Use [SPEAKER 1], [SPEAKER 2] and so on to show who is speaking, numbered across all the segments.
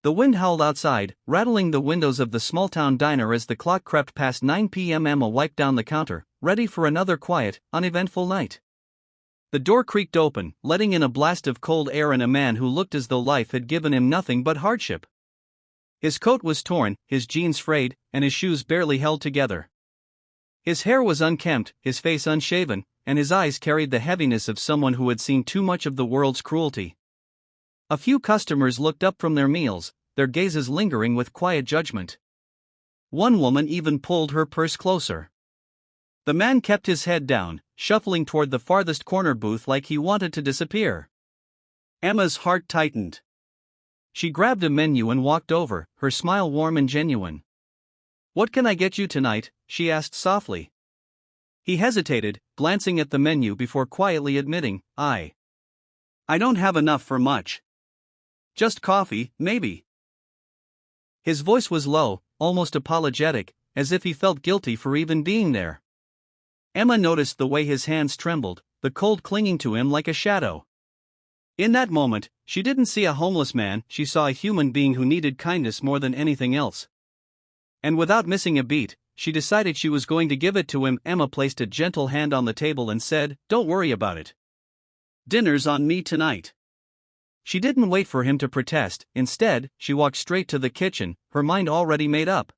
[SPEAKER 1] The wind howled outside, rattling the windows of the small-town diner as the clock crept past 9 p.m. Emma wiped down the counter, ready for another quiet, uneventful night. The door creaked open, letting in a blast of cold air and a man who looked as though life had given him nothing but hardship. His coat was torn, his jeans frayed, and his shoes barely held together. His hair was unkempt, his face unshaven, and his eyes carried the heaviness of someone who had seen too much of the world's cruelty. A few customers looked up from their meals, their gazes lingering with quiet judgment. One woman even pulled her purse closer. The man kept his head down, shuffling toward the farthest corner booth like he wanted to disappear. Emma's heart tightened. She grabbed a menu and walked over, her smile warm and genuine. "What can I get you tonight?" she asked softly. He hesitated, glancing at the menu before quietly admitting, I don't have enough for much. Just coffee, maybe." His voice was low, almost apologetic, as if he felt guilty for even being there. Emma noticed the way his hands trembled, the cold clinging to him like a shadow. In that moment, she didn't see a homeless man, she saw a human being who needed kindness more than anything else. And without missing a beat, she decided she was going to give it to him. Emma placed a gentle hand on the table and said, "Don't worry about it. Dinner's on me tonight." She didn't wait for him to protest, instead, she walked straight to the kitchen, her mind already made up.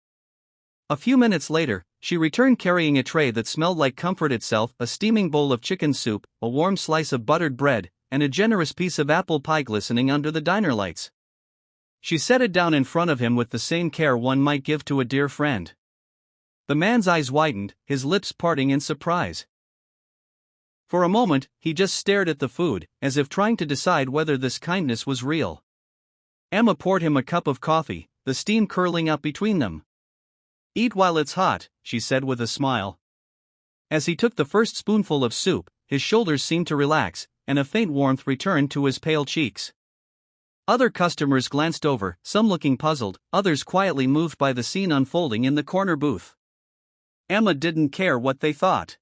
[SPEAKER 1] A few minutes later, she returned carrying a tray that smelled like comfort itself, a steaming bowl of chicken soup, a warm slice of buttered bread, and a generous piece of apple pie glistening under the diner lights. She set it down in front of him with the same care one might give to a dear friend. The man's eyes widened, his lips parting in surprise. For a moment, he just stared at the food, as if trying to decide whether this kindness was real. Emma poured him a cup of coffee, the steam curling up between them. "Eat while it's hot," she said with a smile. As he took the first spoonful of soup, his shoulders seemed to relax, and a faint warmth returned to his pale cheeks. Other customers glanced over, some looking puzzled, others quietly moved by the scene unfolding in the corner booth. Emma didn't care what they thought.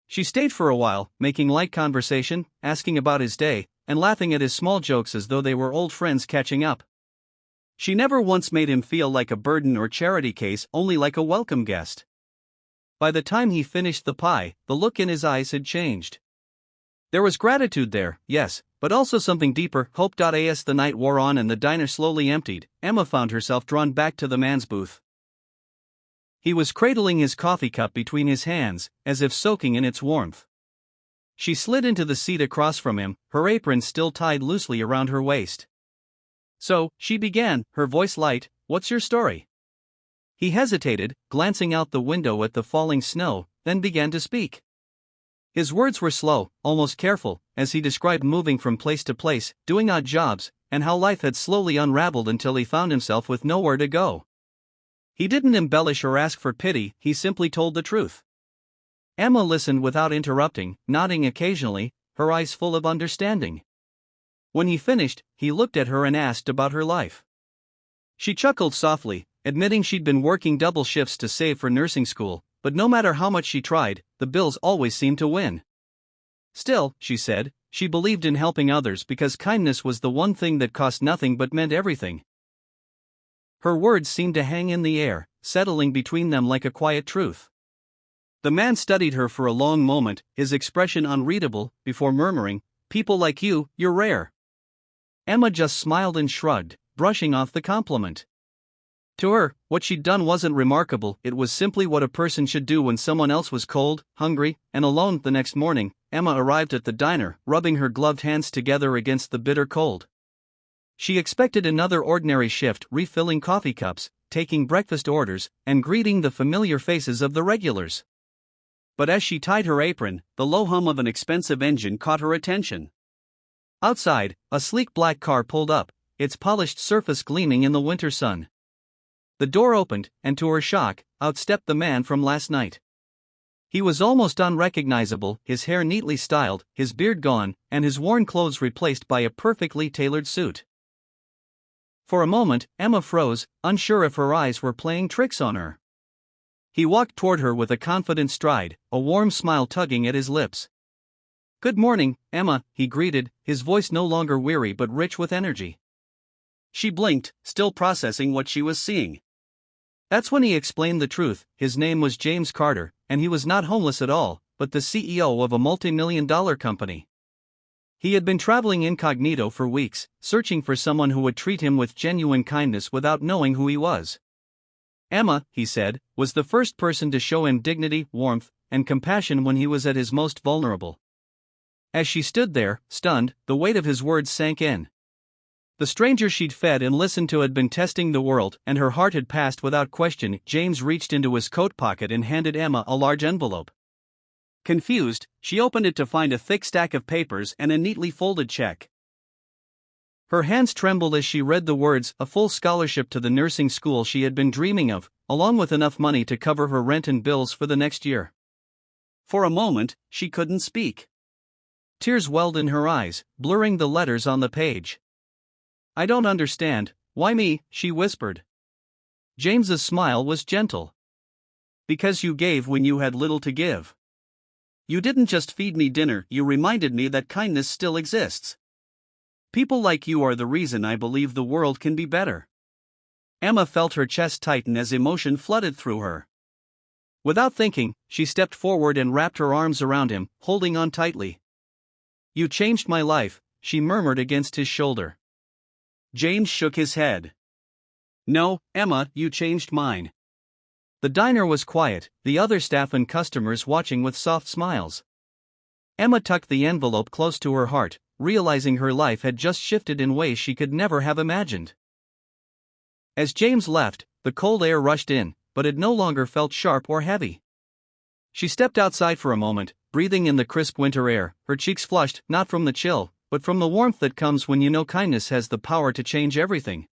[SPEAKER 1] She stayed for a while, making light conversation, asking about his day, and laughing at his small jokes as though they were old friends catching up. She never once made him feel like a burden or charity case, only like a welcome guest. By the time he finished the pie, the look in his eyes had changed. There was gratitude there, yes, but also something deeper, hope. As the night wore on and the diner slowly emptied, Emma found herself drawn back to the man's booth. He was cradling his coffee cup between his hands, as if soaking in its warmth. She slid into the seat across from him, her apron still tied loosely around her waist. "So," she began, her voice light, "what's your story?" He hesitated, glancing out the window at the falling snow, then began to speak. His words were slow, almost careful, as he described moving from place to place, doing odd jobs, and how life had slowly unraveled until he found himself with nowhere to go. He didn't embellish or ask for pity, he simply told the truth. Emma listened without interrupting, nodding occasionally, her eyes full of understanding. When he finished, he looked at her and asked about her life. She chuckled softly, admitting she'd been working double shifts to save for nursing school, but no matter how much she tried, the bills always seemed to win. Still, she said, she believed in helping others because kindness was the one thing that cost nothing but meant everything. Her words seemed to hang in the air, settling between them like a quiet truth. The man studied her for a long moment, his expression unreadable, before murmuring, "People like you, you're rare." Emma just smiled and shrugged, brushing off the compliment. To her, what she'd done wasn't remarkable, it was simply what a person should do when someone else was cold, hungry, and alone. The next morning, Emma arrived at the diner, rubbing her gloved hands together against the bitter cold. She expected another ordinary shift, refilling coffee cups, taking breakfast orders, and greeting the familiar faces of the regulars. But as she tied her apron, the low hum of an expensive engine caught her attention. Outside, a sleek black car pulled up, its polished surface gleaming in the winter sun. The door opened, and to her shock, out stepped the man from last night. He was almost unrecognizable, his hair neatly styled, his beard gone, and his worn clothes replaced by a perfectly tailored suit. For a moment, Emma froze, unsure if her eyes were playing tricks on her. He walked toward her with a confident stride, a warm smile tugging at his lips. "Good morning, Emma," he greeted, his voice no longer weary but rich with energy. She blinked, still processing what she was seeing. That's when he explained the truth. His name was James Carter, and he was not homeless at all, but the CEO of a multi-million-dollar company. He had been traveling incognito for weeks, searching for someone who would treat him with genuine kindness without knowing who he was. Emma, he said, was the first person to show him dignity, warmth, and compassion when he was at his most vulnerable. As she stood there, stunned, the weight of his words sank in. The stranger she'd fed and listened to had been testing the world, and her heart had passed without question. James reached into his coat pocket and handed Emma a large envelope. Confused, she opened it to find a thick stack of papers and a neatly folded check. Her hands trembled as she read the words, a full scholarship to the nursing school she had been dreaming of, along with enough money to cover her rent and bills for the next year. For a moment, she couldn't speak. Tears welled in her eyes, blurring the letters on the page. "I don't understand, why me?" she whispered. James's smile was gentle. "Because you gave when you had little to give. You didn't just feed me dinner, you reminded me that kindness still exists. People like you are the reason I believe the world can be better." Emma felt her chest tighten as emotion flooded through her. Without thinking, she stepped forward and wrapped her arms around him, holding on tightly. "You changed my life," she murmured against his shoulder. James shook his head. "No, Emma, you changed mine." The diner was quiet, the other staff and customers watching with soft smiles. Emma tucked the envelope close to her heart, realizing her life had just shifted in ways she could never have imagined. As James left, the cold air rushed in, but it no longer felt sharp or heavy. She stepped outside for a moment, breathing in the crisp winter air, her cheeks flushed, not from the chill, but from the warmth that comes when you know kindness has the power to change everything.